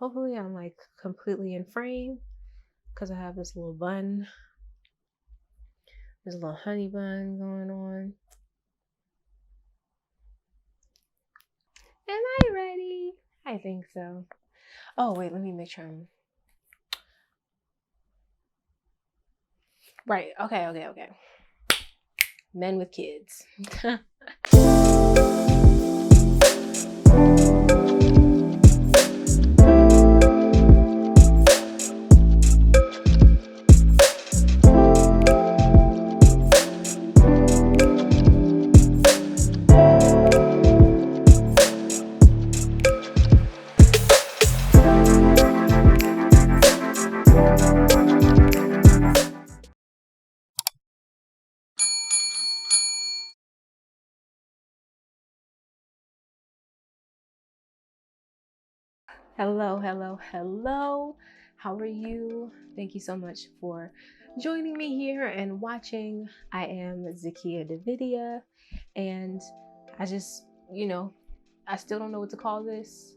Hopefully I'm like completely in frame because I have this little bun, this little honey bun going on. Am I ready? I think so. Oh wait, let me make sure I'm right. Okay. Men with kids. Hello. How are you? Thank you so much for joining me here and watching. I am Zakiya Davidia, and I just, I still don't know what to call this.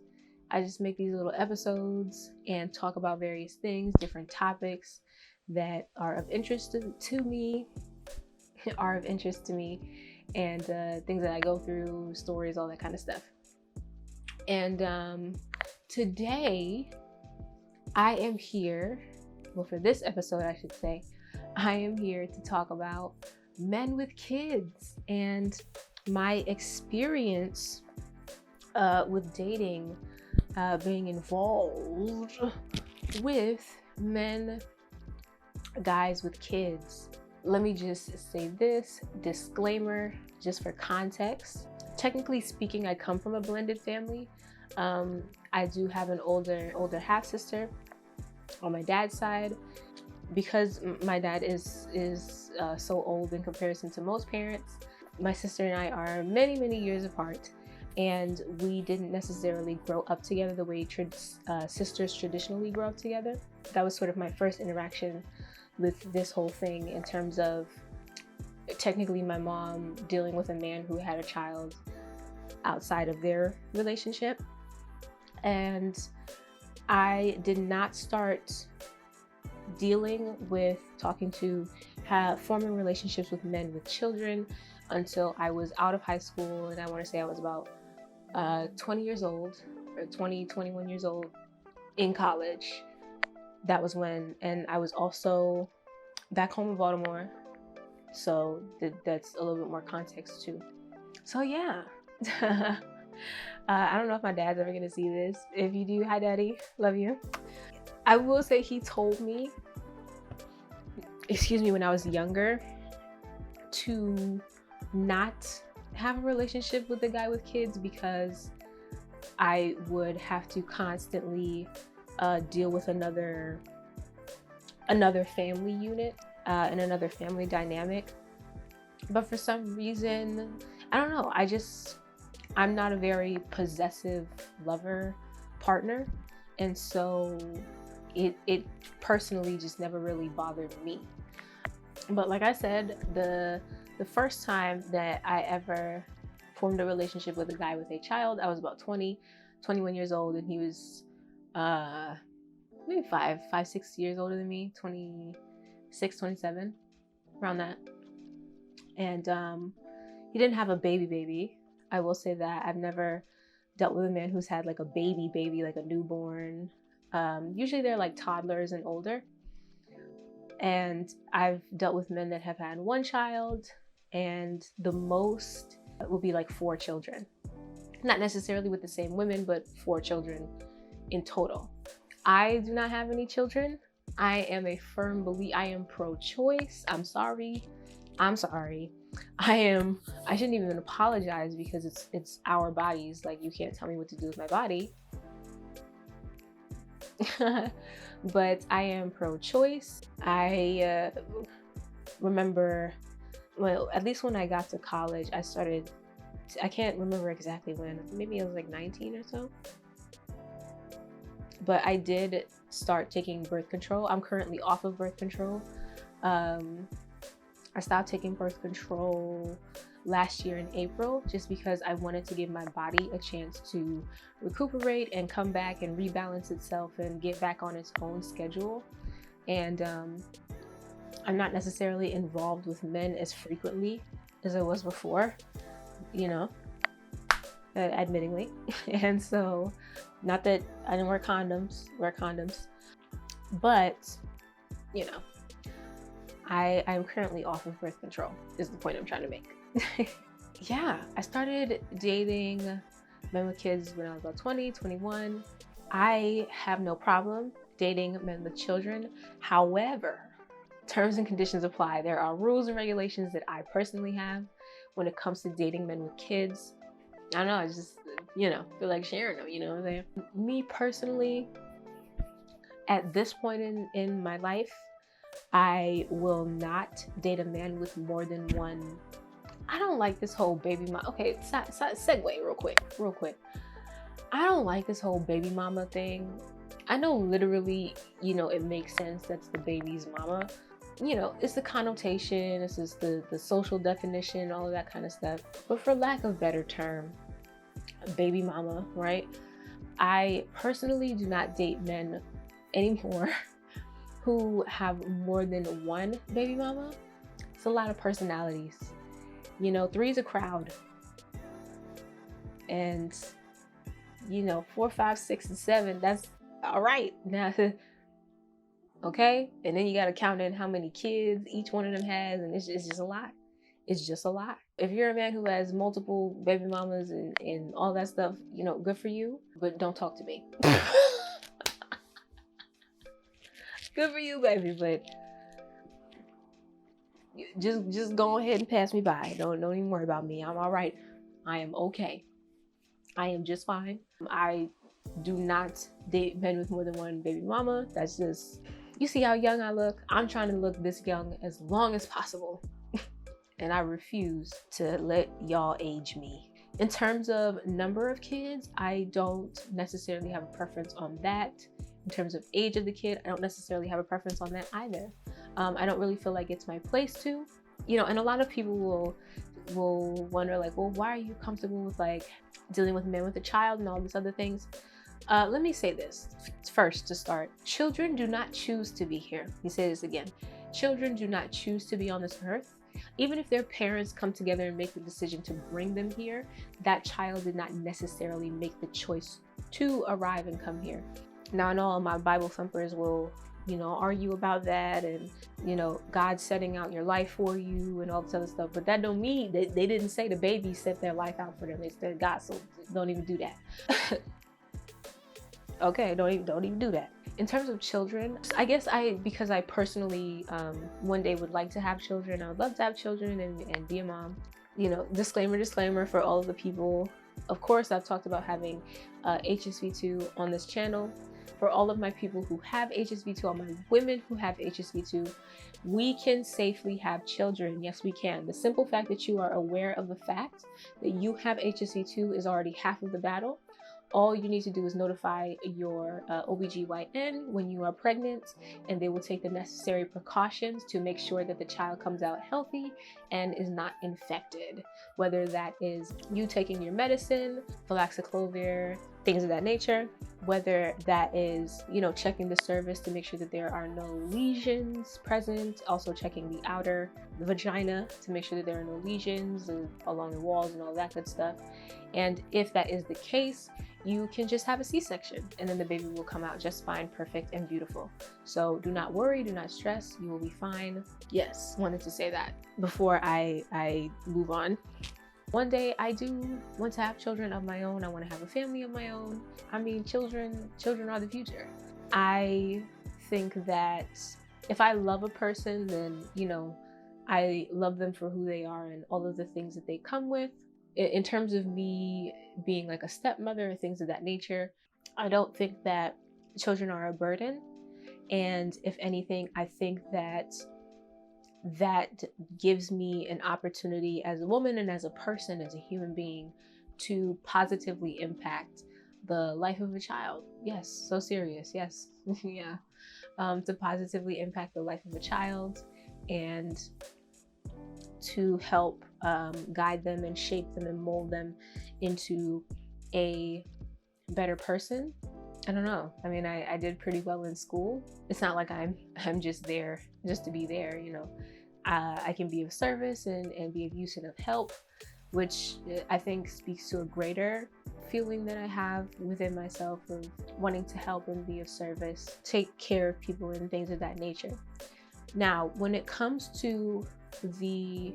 I just make these little episodes and talk about various things, different topics that are of interest to me, and things that I go through, stories, all that kind of stuff. And today I am here, well, for this episode, I should say, I am here to talk about men with kids and my experience with dating, being involved with guys with kids. Let me just say this disclaimer, just for context. Technically speaking, I come from a blended family. I do have an older half sister on my dad's side. Because my dad is so old in comparison to most parents, my sister and I are many years apart, and we didn't necessarily grow up together the way sisters traditionally grow up together. That was sort of my first interaction with this whole thing, in terms of technically my mom dealing with a man who had a child outside of their relationship. And I did not start forming relationships with men with children until I was out of high school, and I want to say I was about 20 years old, or 21 years old, in college. That was when, and I was also back home in Baltimore, so that's a little bit more context too. So yeah. I don't know if my dad's ever gonna see this. If you do, hi daddy, love you. I will say he told me, when I was younger, to not have a relationship with a guy with kids because I would have to constantly deal with another family unit and another family dynamic. But for some reason, I don't know, I'm not a very possessive lover partner, and so it personally just never really bothered me. But like I said, the first time that I ever formed a relationship with a guy with a child, I was about 21 years old, and he was maybe 6 years older than me, 26, 27, around that. And he didn't have a baby. I will say that I've never dealt with a man who's had like a baby, like a newborn. Usually they're like toddlers and older. And I've dealt with men that have had one child, and the most will be like 4 children. Not necessarily with the same women, but 4 children in total. I do not have any children. I am a firm believer. I am pro-choice. I'm sorry. I shouldn't even apologize, because it's our bodies. Like, you can't tell me what to do with my body. But I am pro-choice. I remember, well, at least when I got to college, I can't remember exactly when, maybe I was like 19 or so. But I did start taking birth control. I'm currently off of birth control. I stopped taking birth control last year in April, just because I wanted to give my body a chance to recuperate and come back and rebalance itself and get back on its own schedule. And I'm not necessarily involved with men as frequently as I was before, you know, admittingly. And so, not that I didn't wear condoms, but, you know, I'm currently off of birth control, is the point I'm trying to make. Yeah, I started dating men with kids when I was about 20, 21. I have no problem dating men with children. However, terms and conditions apply. There are rules and regulations that I personally have when it comes to dating men with kids. I don't know, I just, you know, feel like sharing them, you know what I'm saying? Me personally, at this point in my life, I will not date a man with more than one. I don't like this whole baby mama. Okay, segue real quick. I don't like this whole baby mama thing. I know literally, you know, it makes sense. That's the baby's mama. You know, it's the connotation, this is the social definition, all of that kind of stuff. But for lack of better term, baby mama, right? I personally do not date men anymore who have more than one baby mama. It's a lot of personalities. You know, 3 is a crowd. And, you know, 4, 5, 6, and 7, that's all right. Now, okay? And then you got to count in how many kids each one of them has, and it's just a lot. It's just a lot. If you're a man who has multiple baby mamas and all that stuff, you know, good for you, but don't talk to me. Good for you, baby, but just go ahead and pass me by. Don't even worry about me. I'm all right. I am okay. I am just fine. I do not date men with more than one baby mama. That's just, you see how young I look? I'm trying to look this young as long as possible. And I refuse to let y'all age me. In terms of number of kids, I don't necessarily have a preference on that. In terms of age of the kid, I don't necessarily have a preference on that either. I don't really feel like it's my place to, you know, and a lot of people will wonder like, well, why are you comfortable with like dealing with men with a child and all these other things? Let me say this first to start. Children do not choose to be here. Let me say this again. Children do not choose to be on this earth. Even if their parents come together and make the decision to bring them here, that child did not necessarily make the choice to arrive and come here. Now, I know all my Bible thumpers will, you know, argue about that and, you know, God setting out your life for you and all this other stuff, but that don't mean that they didn't say the baby set their life out for them. They said God, so don't even do that. Okay, don't even do that. In terms of children, I guess because I personally one day would like to have children. I would love to have children and be a mom. You know, disclaimer for all of the people. Of course, I've talked about having HSV2 on this channel. For all of my people who have HSV2, all my women who have HSV2, we can safely have children. Yes, we can. The simple fact that you are aware of the fact that you have HSV2 is already half of the battle. All you need to do is notify your OBGYN when you are pregnant, and they will take the necessary precautions to make sure that the child comes out healthy and is not infected. Whether that is you taking your medicine, flaxiclovir, things of that nature, whether that is, you know, checking the cervix to make sure that there are no lesions present, also checking the vagina to make sure that there are no lesions along the walls and all that good stuff. And if that is the case, you can just have a C-section and then the baby will come out just fine, perfect, and beautiful. So do not worry, do not stress, you will be fine. Yes, wanted to say that before I move on. One day I do want to have children of my own. I want to have a family of my own. I mean, children are the future. I think that if I love a person, then, you know, I love them for who they are and all of the things that they come with. In terms of me being like a stepmother or things of that nature, I don't think that children are a burden. And if anything, I think that gives me an opportunity as a woman and as a person, as a human being, to positively impact the life of a child. Yes, so serious. Yes. Yeah. To positively impact the life of a child and to help guide them and shape them and mold them into a better person. I don't know. I mean, I did pretty well in school. It's not like I'm just there just to be there, you know. I can be of service and be of use and of help, which I think speaks to a greater feeling that I have within myself of wanting to help and be of service, take care of people and things of that nature. Now, when it comes to the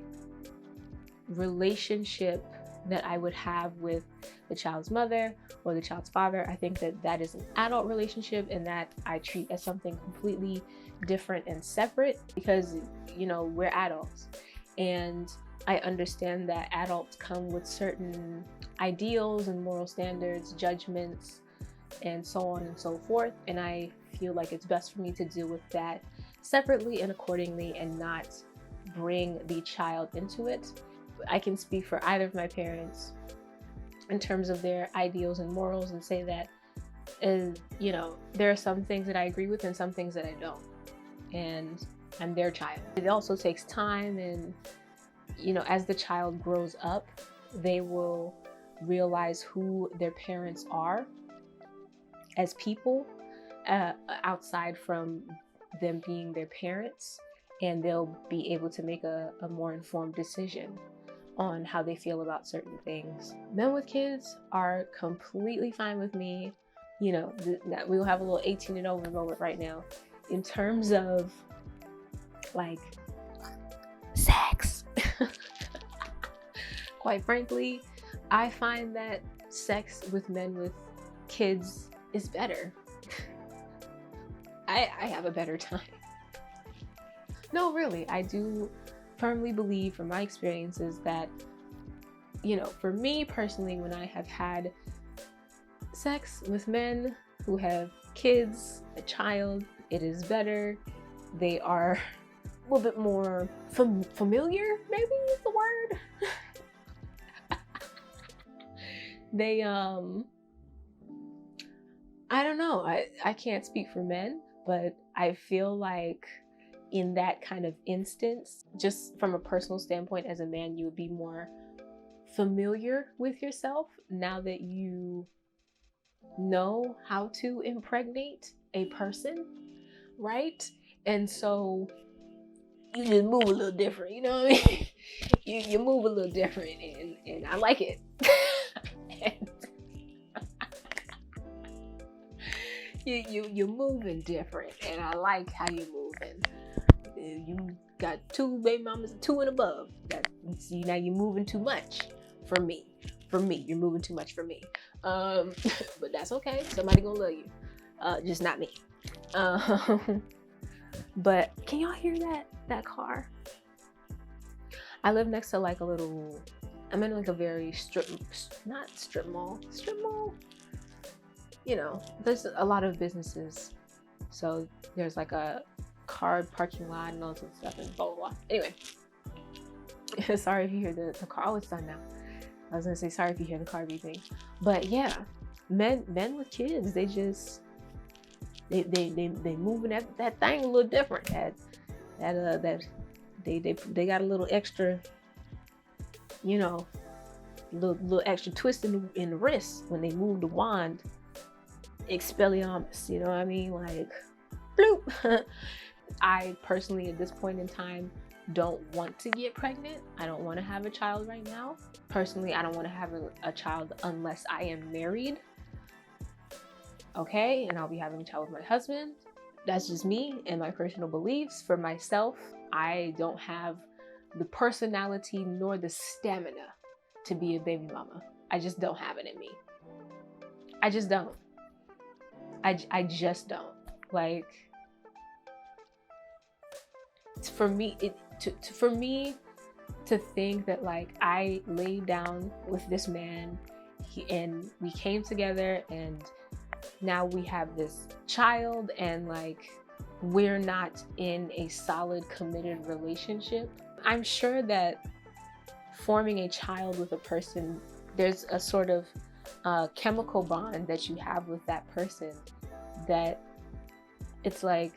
relationship that I would have with the child's mother or the child's father, I think that that is an adult relationship and that I treat as something completely different and separate, because, you know, we're adults and I understand that adults come with certain ideals and moral standards, judgments, and so on and so forth. And I feel like it's best for me to deal with that separately and accordingly and not bring the child into it. I can speak for either of my parents in terms of their ideals and morals and say that, you know, there are some things that I agree with and some things that I don't. And I'm their child. It also takes time, and, you know, as the child grows up, they will realize who their parents are as people, outside from them being their parents, and they'll be able to make a more informed decision on how they feel about certain things. Men with kids are completely fine with me. You know, we'll have a little 18 and over moment right now in terms of like sex. Quite frankly, I find that sex with men with kids is better. I have a better time. No, really, I do firmly believe from my experiences that, you know, for me personally, when I have had sex with men who have kids, a child, it is better. They are a little bit more familiar, maybe is the word. They, I don't know, I can't speak for men, but I feel like in that kind of instance, just from a personal standpoint, as a man, you would be more familiar with yourself now that you know how to impregnate a person, right? And so you just move a little different, you know what I mean? you move a little different, and I like it. You're moving different, and I like how you're moving. You got 2 baby mamas, 2 and above. See, now you're moving too much for me. You're moving too much for me. But that's okay. Somebody gonna love you. Just not me. But can y'all hear that car? I live next to like a little, I'm in like a very strip mall. You know, there's a lot of businesses. So there's like a car parking lot and all sorts of stuff and blah, blah, blah. Anyway, sorry if you hear the car. Oh, it's done now. I was gonna say sorry if you hear the car beeping. But yeah, men with kids, they just, they moving that thing a little different. They got a little extra, you know, little extra twist in the wrist when they move the wand. Expelliarmus, you know what I mean? Like, bloop. I personally, at this point in time, don't want to get pregnant. I don't want to have a child right now. Personally, I don't want to have a child unless I am married. Okay, and I'll be having a child with my husband. That's just me and my personal beliefs. For myself, I don't have the personality nor the stamina to be a baby mama. I just don't have it in me. I just don't. I just don't. Like, for me, for me to think that like I laid down with this man and we came together and now we have this child and like we're not in a solid committed relationship. I'm sure that forming a child with a person, there's a sort of chemical bond that you have with that person that it's like,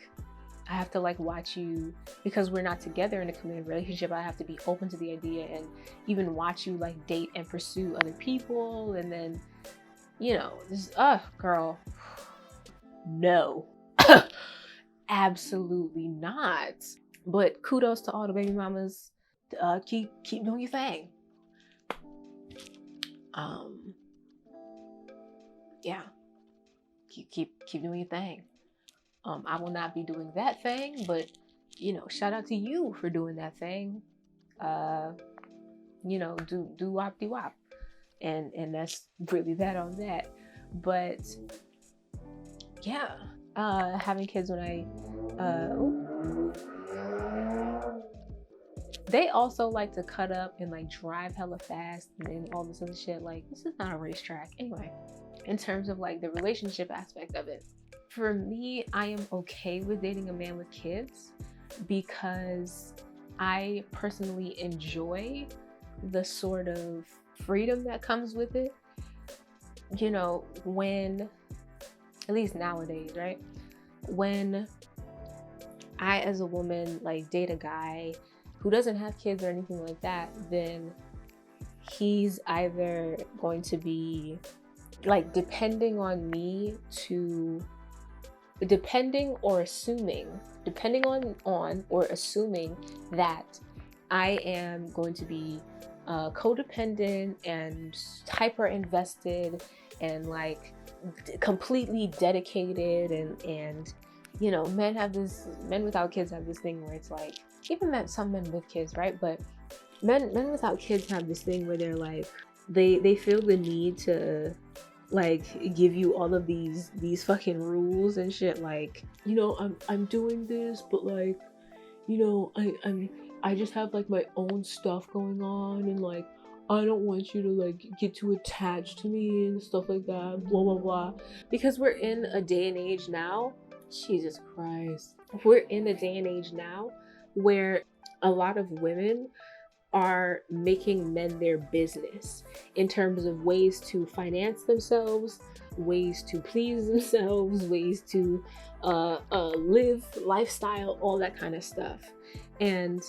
I have to like watch you, because we're not together in a committed relationship. I have to be open to the idea and even watch you like date and pursue other people. And then, you know, this, girl, no, absolutely not. But kudos to all the baby mamas. Keep doing your thing. Yeah, keep doing your thing. I will not be doing that thing, but you know, shout out to you for doing that thing. You know, do wop de wop, and that's really that on that. But yeah, having kids when I they also like to cut up and like drive hella fast and then all this other shit. Like, this is not a racetrack. Anyway, in terms of like the relationship aspect of it, for me, I am okay with dating a man with kids because I personally enjoy the sort of freedom that comes with it. You know, when, at least nowadays, right? When I, as a woman, like date a guy who doesn't have kids or anything like that, then he's either going to be like depending on me to, depending or assuming that I am going to be codependent and hyper invested and like completely dedicated, and you know, men without kids have this thing where it's like, even some men with kids, right? But men without kids have this thing where they're like, they feel the need to like give you all of these fucking rules and shit. Like, you know, I'm doing this, but like, you know, I just have like my own stuff going on, and like, I don't want you to like get too attached to me and stuff like that, blah blah blah. Because we're in a day and age now, Jesus Christ, we're in a day and age now where a lot of women are making men their business in terms of ways to finance themselves, ways to please themselves, ways to live lifestyle, all that kind of stuff. And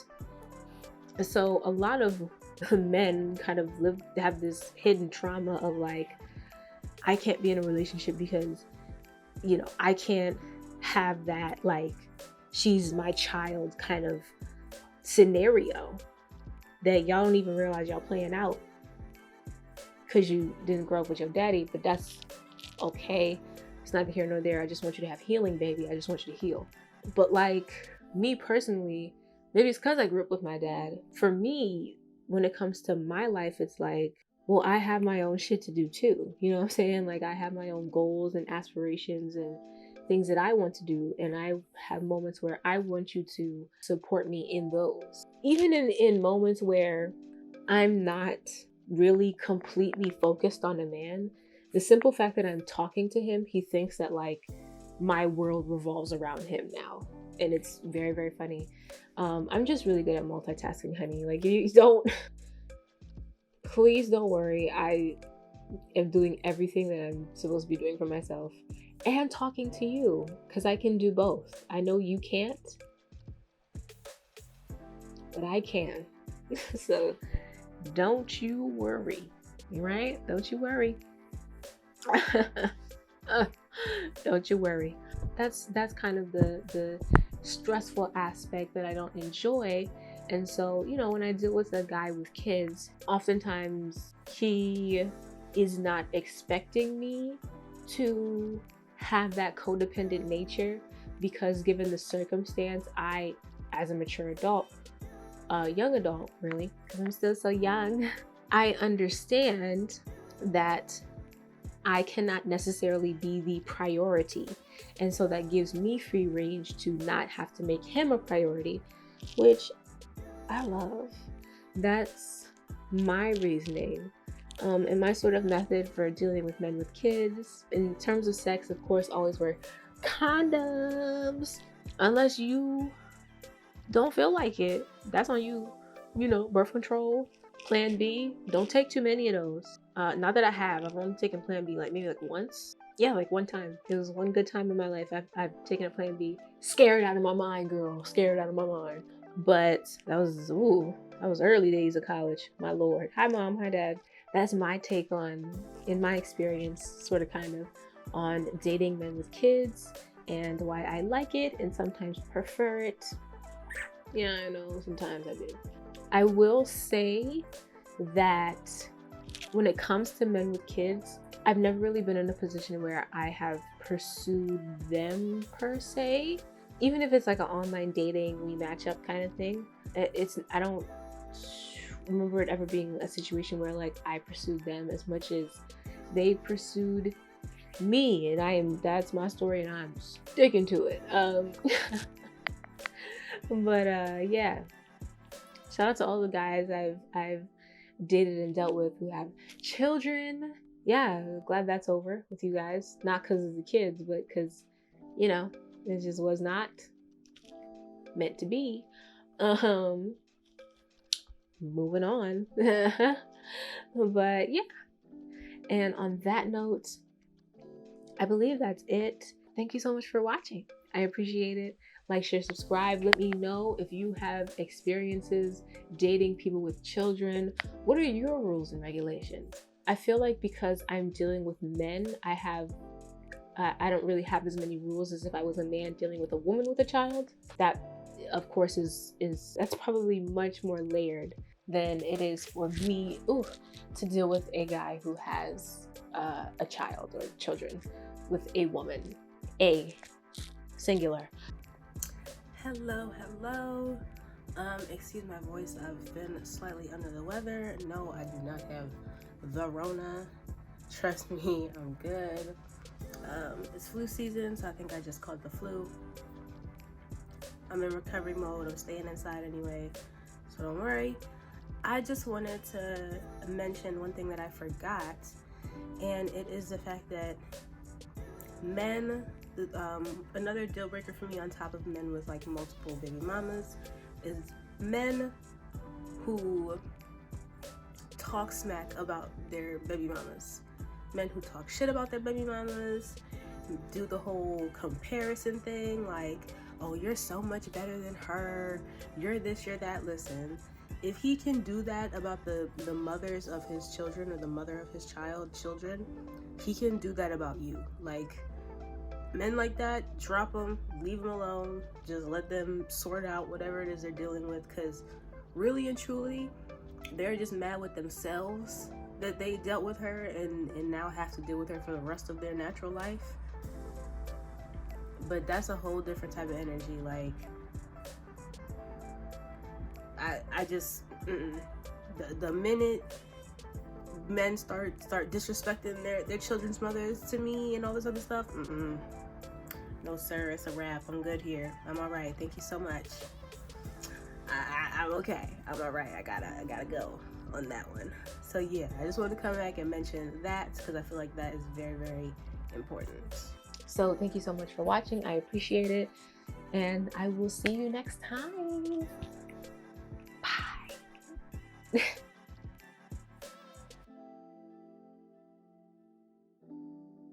so a lot of men kind of have this hidden trauma of like, I can't be in a relationship because, you know, I can't have that like she's my child kind of scenario that y'all don't even realize y'all playing out because you didn't grow up with your daddy. But that's okay. It's neither here nor there. I just want you to have healing, baby. I just want you to heal. But like me personally, maybe it's because I grew up with my dad. For me, when it comes to my life, it's like, well, I have my own shit to do too. You know what I'm saying? Like, I have my own goals and aspirations and things that I want to do, and I have moments where I want you to support me in those. Even in moments where I'm not really completely focused on a man, the simple fact that I'm talking to him, he thinks that like my world revolves around him now. And it's very, very funny. I'm just really good at multitasking, honey. Like, you don't, please don't worry. I am doing everything that I'm supposed to be doing for myself and talking to you, because I can do both. I know you can't, but I can. So don't you worry, right? Don't you worry. Don't you worry. That's kind of the stressful aspect that I don't enjoy. And so, you know, when I deal with a guy with kids, oftentimes he is not expecting me to have that codependent nature, because given the circumstance, I, as a mature adult, young adult really, because I'm still so young, I understand that I cannot necessarily be the priority. And so that gives me free range to not have to make him a priority, which I love. That's my reasoning. And my sort of method for dealing with men with kids. In terms of sex, of course, always wear condoms. Unless you don't feel like it, that's on you. You know, birth control, Plan B, don't take too many of those. Not that I have. I've only taken Plan B maybe once. Yeah, one time. It was one good time in my life. I've taken a Plan B. Scared out of my mind, girl. Scared out of my mind. But that was early days of college. My lord. Hi, mom. Hi, dad. That's my take on, in my experience, sort of kind of, on dating men with kids and why I like it and sometimes prefer it. Yeah, I know. Sometimes I do. I will say that when it comes to men with kids, I've never really been in a position where I have pursued them per se. Even if it's like an online dating, we match up kind of thing. I don't remember it ever being a situation where like I pursued them as much as they pursued me, and that's my story and I'm sticking to it. But yeah. Shout out to all the guys I've dated and dealt with who have children. Yeah, glad that's over with you guys. Not because of the kids, but because, it just was not meant to be. Moving on. But yeah. And on that note, I believe that's it. Thank you so much for watching. I appreciate it. Like, share, subscribe. Let me know if you have experiences dating people with children. What are your rules and regulations? I feel like because I'm dealing with men, I don't really have as many rules as if I was a man dealing with a woman with a child. That, of course, that's probably much more layered than it is for me to deal with a guy who has a child or children with a woman. A singular. Hello. Excuse my voice. I've been slightly under the weather. No, I do not have the Rona. Trust me, I'm good. It's flu season, so I think I just caught the flu. I'm in recovery mode. I'm staying inside anyway, so don't worry. I just wanted to mention one thing that I forgot, and it is the fact that men, another deal breaker for me on top of men with like multiple baby mamas is men who talk smack about their baby mamas. Men who talk shit about their baby mamas, do the whole comparison thing, like, oh, you're so much better than her, you're this, you're that. Listen, if he can do that about the mothers of his children or the mother of his children, he can do that about you. Like, men like that, drop them, leave them alone, just let them sort out whatever it is they're dealing with, because really and truly, they're just mad with themselves that they dealt with her and now have to deal with her for the rest of their natural life. But that's a whole different type of energy. Like, I just, the minute men start disrespecting their children's mothers to me and all this other stuff, no sir, it's a wrap. I'm good here. I'm all right. Thank you so much. I'm okay. I'm all right. I gotta go on that one. So yeah, I just wanted to come back and mention that because I feel like that is very, very important. So thank you so much for watching. I appreciate it, and I will see you next time. Bye.